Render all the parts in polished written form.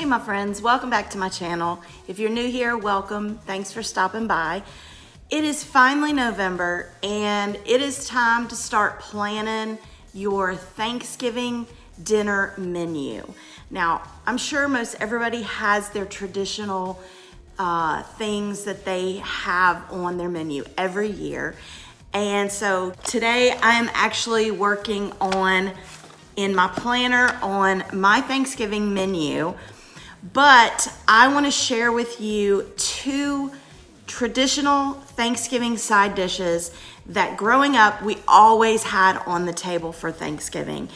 Hey my friends, welcome back to my channel. If you're new here, welcome. Thanks for stopping by. It is finally November and it is time to start planning your Thanksgiving dinner menu. Now, I'm sure most everybody has their traditional things that they have on their menu every year. And so today I am actually working in my planner on my Thanksgiving menu, but I want to share with you two traditional Thanksgiving side dishes that growing up we always had on the table for Thanksgiving.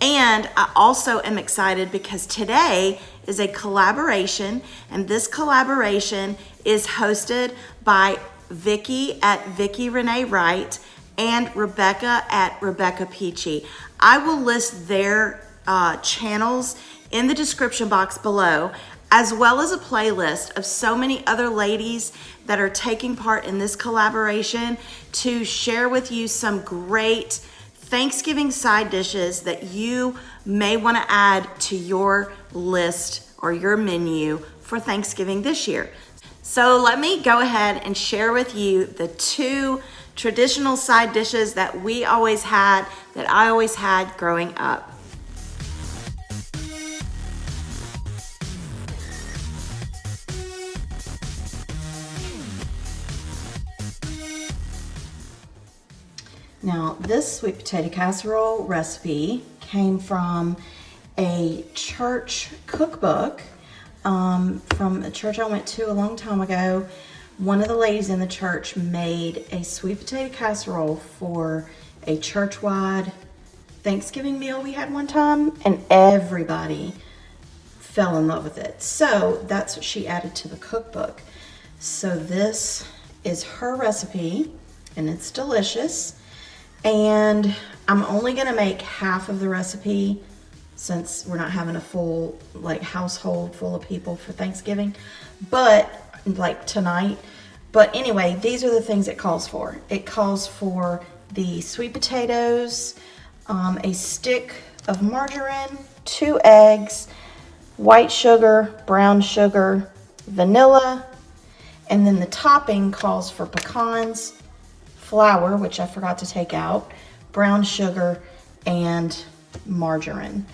And I also am excited because today is a collaboration, and this collaboration is hosted by Vicky at Vicky Renee Wright and Rebecca at Rebecca Peachy. I will list their channels in the description box below, as well as a playlist of so many other ladies that are taking part in this collaboration to share with you some great Thanksgiving side dishes that you may want to add to your list or your menu for Thanksgiving this year. So let me go ahead and share with you the two traditional side dishes that we always had, that I always had growing up. Now, this sweet potato casserole recipe came from a church cookbook from a church I went to a long time ago. One of the ladies in the church made a sweet potato casserole for a church-wide Thanksgiving meal we had one time, and everybody fell in love with it. So that's what she added to the cookbook. So this is her recipe, and it's delicious. And I'm only gonna make half of the recipe since we're not having a full household full of people for Thanksgiving, but like tonight. But anyway, these are the things it calls for. It calls for the sweet potatoes, a stick of margarine, 2 eggs, white sugar, brown sugar, vanilla, and then the topping calls for pecans, flour, which I forgot to take out, brown sugar, and margarine.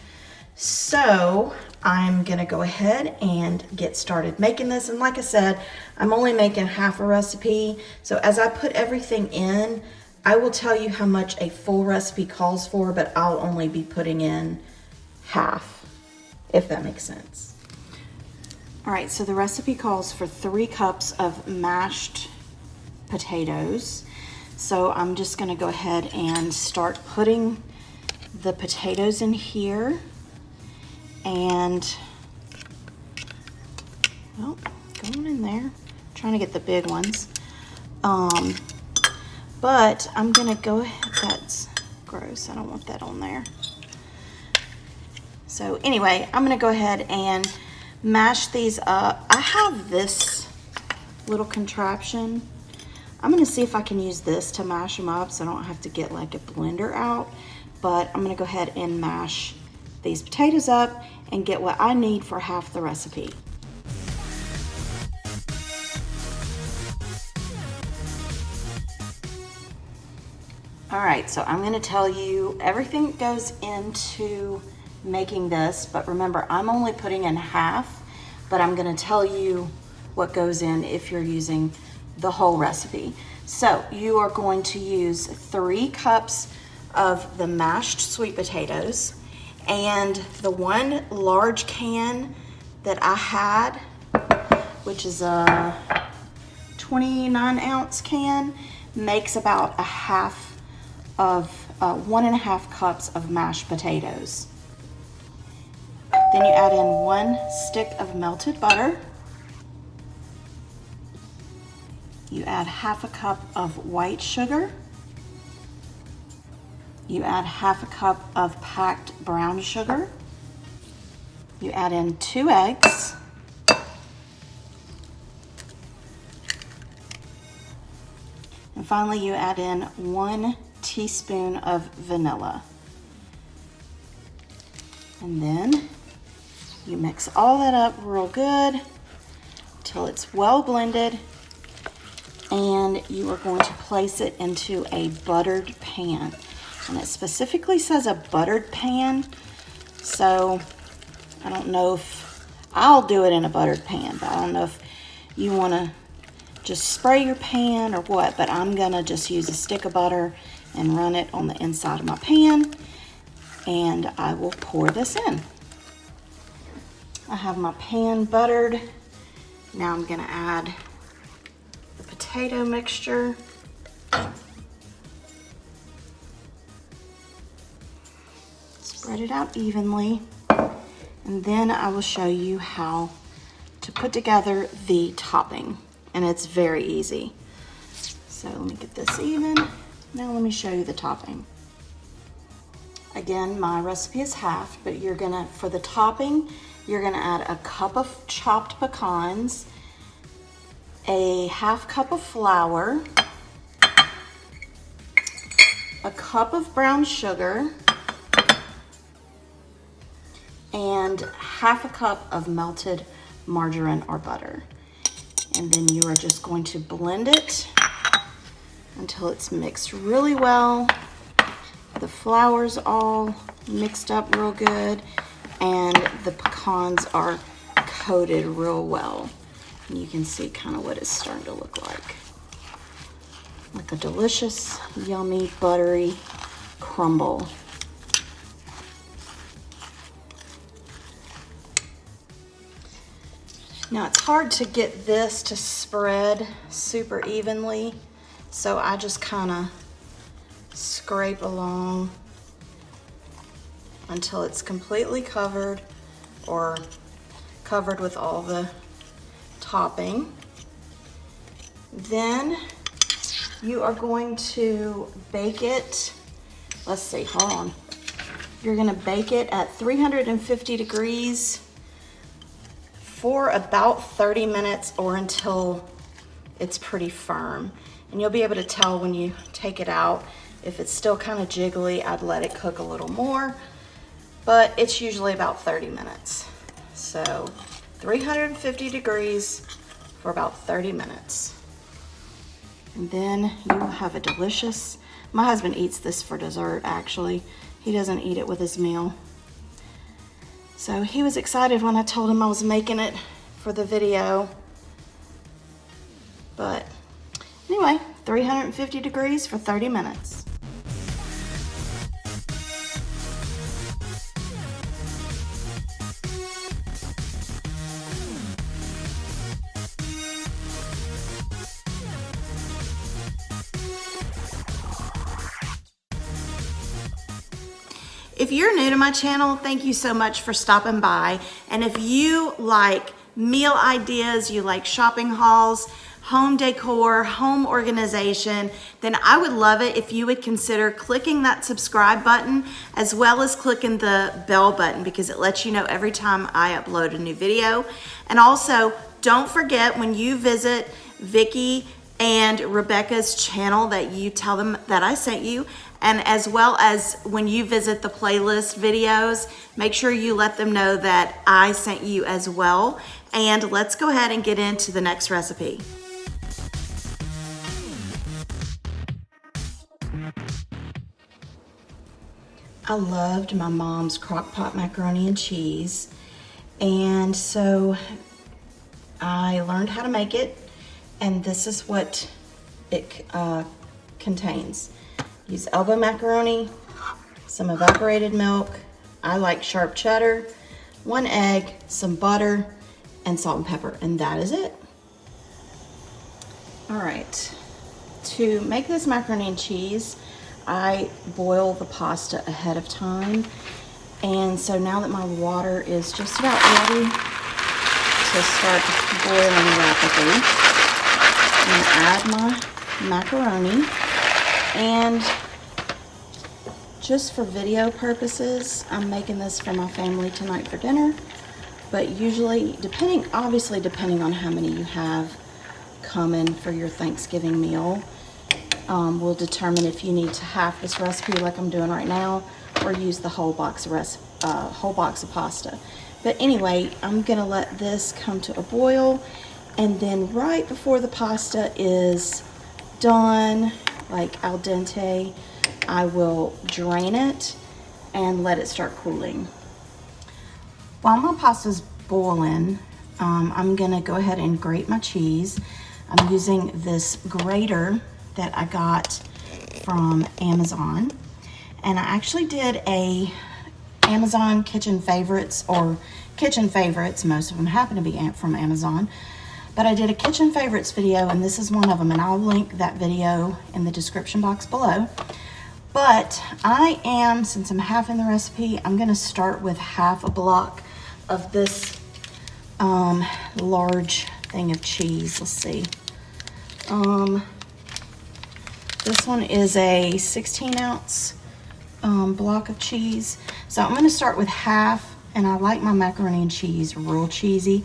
So I'm gonna go ahead and get started making this. And like I said, I'm only making half a recipe. So as I put everything in, I will tell you how much a full recipe calls for, but I'll only be putting in half, if that makes sense. All right, so the recipe calls for 3 cups of mashed potatoes. So I'm just gonna go ahead and start putting the potatoes in here. And, well, going in there, trying to get the big ones. But I'm gonna go ahead, that's gross, I don't want that on there. So anyway, I'm gonna go ahead and mash these up. I have this little contraption. I'm gonna see if I can use this to mash them up so I don't have to get like a blender out, but I'm gonna go ahead and mash these potatoes up and get what I need for half the recipe. All right, so I'm gonna tell you everything that goes into making this, but remember, I'm only putting in half, but I'm gonna tell you what goes in if you're using the whole recipe. So you are going to use 3 cups of the mashed sweet potatoes, and the 1 large can that I had, which is a 29-ounce can, makes about 1.5 cups of mashed potatoes. Then you add in 1 stick of melted butter. You add 1/2 cup of white sugar. You add 1/2 cup of packed brown sugar. You add in 2 eggs. And finally, you add in 1 teaspoon of vanilla. And then You mix all that up real good till it's well blended, and you are going to place it into a buttered pan. And it specifically says a buttered pan, so I don't know if I'll do it in a buttered pan, but I don't know if you want to just spray your pan or what, but I'm gonna just use a stick of butter and run it on the inside of my pan, and I will pour this in. I have my pan buttered. Now I'm gonna add the potato mixture. Spread it out evenly, and then I will show you how to put together the topping, and it's very easy. So let me get this even. Now let me show you the topping. Again, my recipe is half, but you're gonna, for the topping, you're gonna add a cup of chopped pecans, a half cup of flour, a cup of brown sugar, and half a cup of melted margarine or butter. And then you are just going to blend it until it's mixed really well. The flour's all mixed up real good, and the pecans are coated real well. And you can see kind of what it's starting to look like. Like a delicious, yummy, buttery crumble. Now it's hard to get this to spread super evenly, so I just kind of scrape along until it's completely covered, or covered with all the topping. Then you are going to bake it, let's see, hold on. You're gonna bake it at 350 degrees for about 30 minutes, or until it's pretty firm. And you'll be able to tell when you take it out. If it's still kind of jiggly, I'd let it cook a little more, but it's usually about 30 minutes. So 350 degrees for about 30 minutes. And then you will have a delicious, my husband eats this for dessert actually. He doesn't eat it with his meal. So he was excited when I told him I was making it for the video. But anyway, 350 degrees for 30 minutes. If you're new to my channel, thank you so much for stopping by. And if you like meal ideas, you like shopping hauls, home decor, home organization, then I would love it if you would consider clicking that subscribe button, as well as clicking the bell button, because it lets you know every time I upload a new video. And also, don't forget, when you visit Vicki and Rebecca's channel, that you tell them that I sent you. And as well as when you visit the playlist videos, make sure you let them know that I sent you as well. And let's go ahead and get into the next recipe. I loved my mom's Crockpot macaroni and cheese, and so I learned how to make it, and this is what it contains. Use elbow macaroni, some evaporated milk, I like Sharp Cheddar, 1 egg, some butter, and salt and pepper, and that is it. All right, to make this macaroni and cheese, I boil the pasta ahead of time. And so now that my water is just about ready to start boiling rapidly, I'm gonna add my macaroni. And just for video purposes, I'm making this for my family tonight for dinner. But usually, obviously depending on how many you have coming for your Thanksgiving meal, will determine if you need to half this recipe like I'm doing right now, or use the whole box of pasta. But anyway, I'm gonna let this come to a boil, and then right before the pasta is done, like al dente, I will drain it and let it start cooling. While my pasta's boiling, I'm gonna go ahead and grate my cheese. I'm using this grater that I got from Amazon. And I actually did a Amazon kitchen favorites, or kitchen favorites, most of them happen to be from Amazon. But I did a kitchen favorites video, and this is one of them, and I'll link that video in the description box below. But I am, since I'm half in the recipe, I'm gonna start with half a block of this large thing of cheese. Let's see. This one is a 16-ounce block of cheese. So I'm gonna start with half, and I like my macaroni and cheese real cheesy.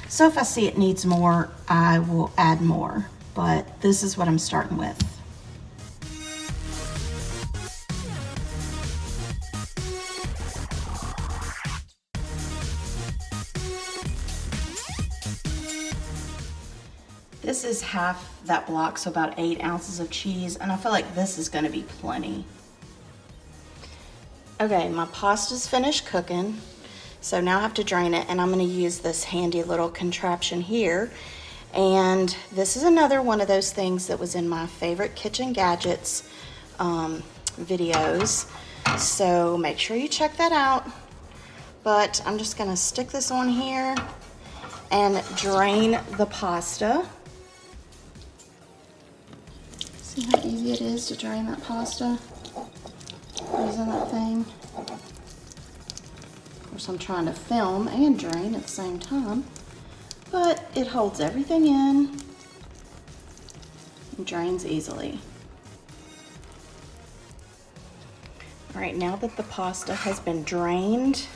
So if I see it needs more, I will add more. But this is what I'm starting with. This is half that block, so about 8 ounces of cheese, and I feel like this is gonna be plenty. Okay, my pasta's finished cooking, so now I have to drain it, and I'm gonna use this handy little contraption here. And this is another one of those things that was in my favorite kitchen gadgets videos, so make sure you check that out. But I'm just gonna stick this on here and drain the pasta. See how easy it is to drain that pasta using that thing? Of course, I'm trying to film and drain at the same time, but it holds everything in and drains easily. All right, now that the pasta has been drained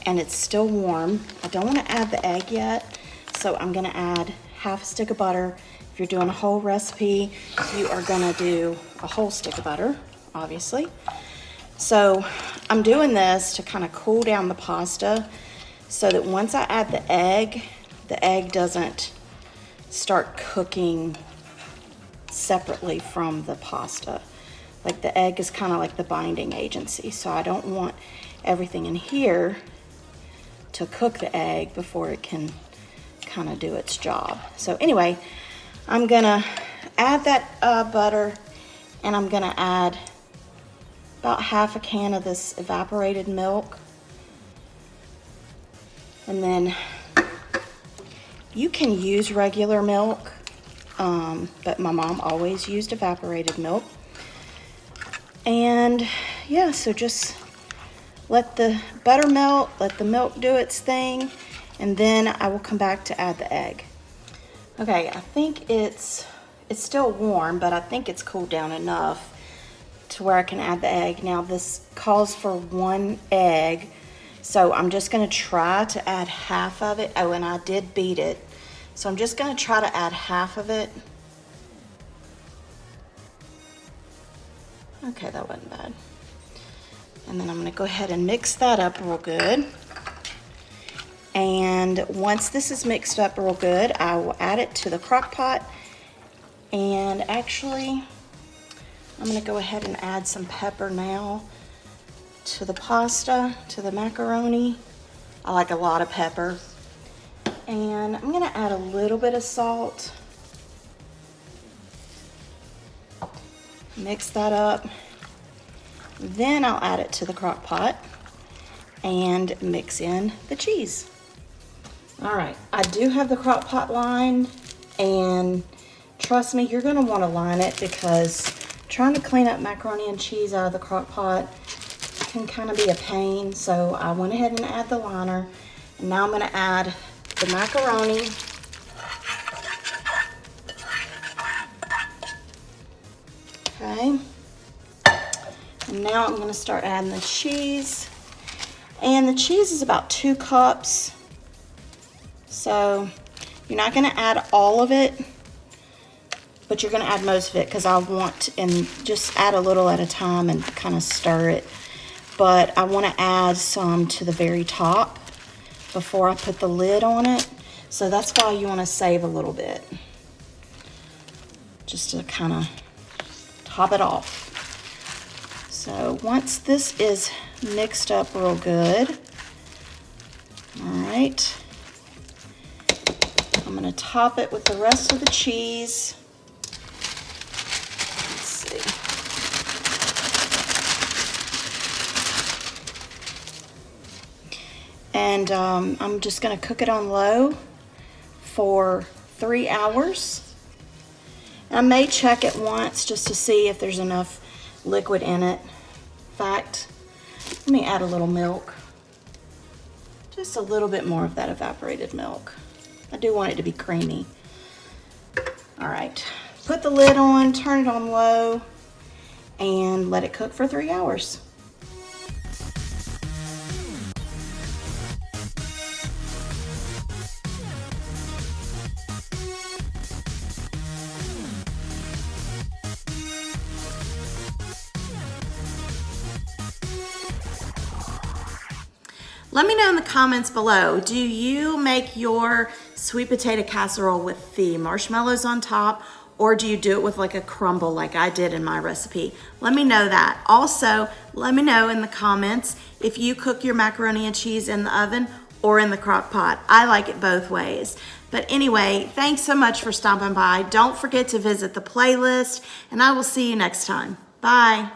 and it's still warm, I don't want to add the egg yet, so I'm going to add half a stick of butter. If you're doing a whole recipe, you are gonna do a whole stick of butter, obviously. So I'm doing this to kind of cool down the pasta so that once I add the egg doesn't start cooking separately from the pasta. Like the egg is kind of like the binding agency, so I don't want everything in here to cook the egg before it can kind of do its job. So anyway, I'm gonna add that butter, and I'm gonna add about half a can of this evaporated milk. And then you can use regular milk, but my mom always used evaporated milk. And yeah, so just let the butter melt, let the milk do its thing, and then I will come back to add the egg. Okay, I think it's still warm, but I think it's cooled down enough to where I can add the egg. Now this calls for 1 egg, so I'm just gonna try to add half of it. Oh, and I did beat it. So I'm just gonna try to add half of it. Okay, that wasn't bad. And then I'm gonna go ahead and mix that up real good. And once this is mixed up real good, I will add it to the crock pot. And actually, I'm gonna go ahead and add some pepper now to the pasta, to the macaroni. I like a lot of pepper. And I'm gonna add a little bit of salt. Mix that up. Then I'll add it to the crock pot and mix in the cheese. All right, I do have the crock pot lined, and trust me, you're gonna wanna line it because trying to clean up macaroni and cheese out of the crock pot can kind of be a pain. So I went ahead and add the liner, and now I'm gonna add the macaroni. Okay, and now I'm gonna start adding the cheese. And the cheese is about 2 cups. So you're not gonna add all of it, but you're gonna add most of it because I want, and just add a little at a time and kind of stir it. But I wanna add some to the very top. before I put the lid on it. So that's why you want to save a little bit, just to kind of top it off. So once this is mixed up real good, all right, I'm gonna top it with the rest of the cheese. Let's see. And I'm just gonna cook it on low for 3 hours. I may check it once just to see if there's enough liquid in it. In fact, let me add a little milk. Just a little bit more of that evaporated milk. I do want it to be creamy. All right, put the lid on, turn it on low, and let it cook for 3 hours. Let me know in the comments below, do you make your sweet potato casserole with the marshmallows on top, or do you do it with like a crumble like I did in my recipe? Let me know that. Also, let me know in the comments if you cook your macaroni and cheese in the oven or in the crock pot. I like it both ways. But anyway, thanks so much for stopping by. Don't forget to visit the playlist, and I will see you next time. Bye.